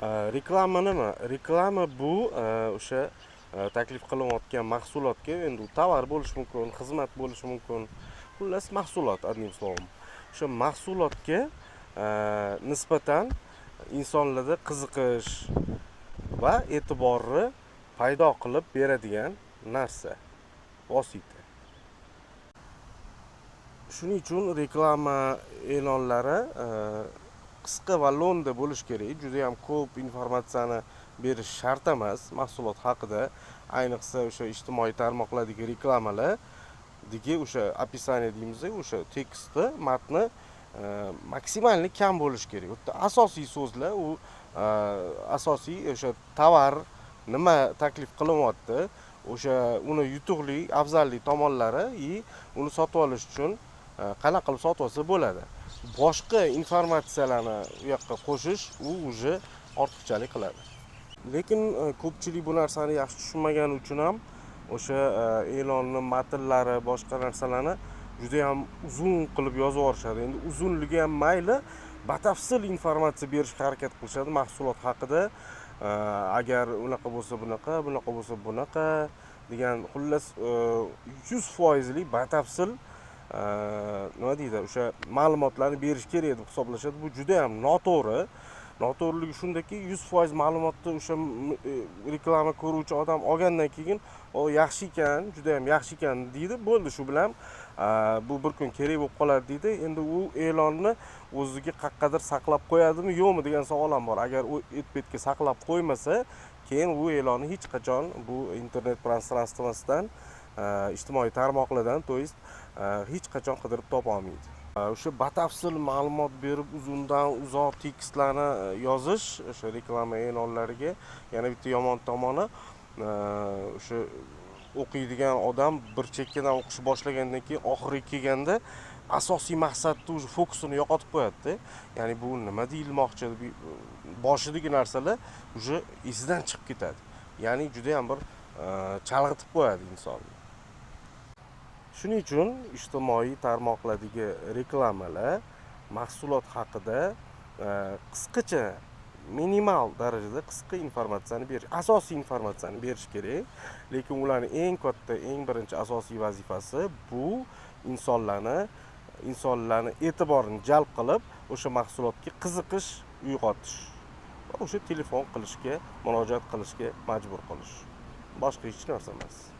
Reklama nima? Reklama bu o'sha taklif qilinayotgan mahsulotga, endi u tovar bo'lishi mumkin, xizmat bo'lishi mumkin. Xullas mahsulot, одним словом. O'sha mahsulotga nisbatan insonlarda qiziqish va e'tiborni paydo qilib beradigan narsa, vosita. Shuning uchun reklama e'lonlari qisqa va lo'nda bo'lishi kerak. Juda ham ko'p informatsiyani berish shart emas mahsulot haqida. Ayniqsa o'sha ijtimoiy tarmoqlardagi reklamalardagi o'sha описание deymiz, o'sha tekstni, matni maksimalni kam bo'lishi kerak. U asosiy so'zlar, u asosiy o'sha tovar nima taklif qilinyapti, o'sha uni yutuqli, afzalli tomonlari uni sotib olish uchun qanaqa qilib sotib olsa bo'ladi. Boshqa informatsiyalarni u yoqqa qo'shish u уже ortiqchalik qiladi. Lekin ko'pchilik bu narsani yaxshi tushunmagani uchun ham o'sha e'lonni matnlari, boshqa narsalarni juda ham uzun qilib yozib yuborishadi. Endi uzunligi ham mayli, batafsil informatsiya berishga harakat qilishadi mahsulot haqida. Agar unaqa bo'lsa bunaqa, bunaqa bo'lsa bunaqa degan, xullas 100% lik batafsil nima deydi, o'sha ma'lumotlarni berish kerak deb hisoblashadi. Bu juda ham noto'g'ri. Noto'g'riligi shundaki, 100% ma'lumotni o'sha reklama ko'ruvchi odam olgandan keyin o yaxshi ekan, juda ham yaxshi ekan deydi, bo'ldi, shu bilan bu bir kun kerak bo'lib qoladi deydi. Endi u e'lonni o'ziga qaqqadir saqlab qo'yadimi, yo'qmi degan savol ham bor. Agar u etpetga saqlab qo'ymasa, keyin u e'lonni hech qachon bu internet prostronstvosidan, ijtimoiy tarmoqlardan, to есть hech qachon qidirib topa olmaydi. O'sha batafsil ma'lumot berib uzundan uzoq tekstlarni yozish o'sha reklama e'lonlariga yana bitta yomon tomoni, o'sha o'qiydigan odam bir chekkadan o'qish boshlagandan keyin oxiriga kelganda asosiy maqsadni o'sha fokusini yo'qotib qo'yadi-da. Ya'ni bu nima deyilmoqchi, boshidagi narsalar o'sha esidan chiqib ketadi. Ya'ni juda ham bir chalg'itib qo'yadi insonni. Shuning uchun ijtimoiy tarmoqlardagi reklamalar mahsulot haqida qisqacha, minimal darajada qisqa informatsiyani berish, asosiy informatsiyani berish kerak. Lekin ularning eng katta, eng birinchi asosiy vazifasi bu insonlarni e'tiborini jalb qilib, o'sha mahsulotga qiziqish uyg'otish va o'sha telefon qilishga, murojaat qilishga majbur qilish. Boshqa hech narsa emas.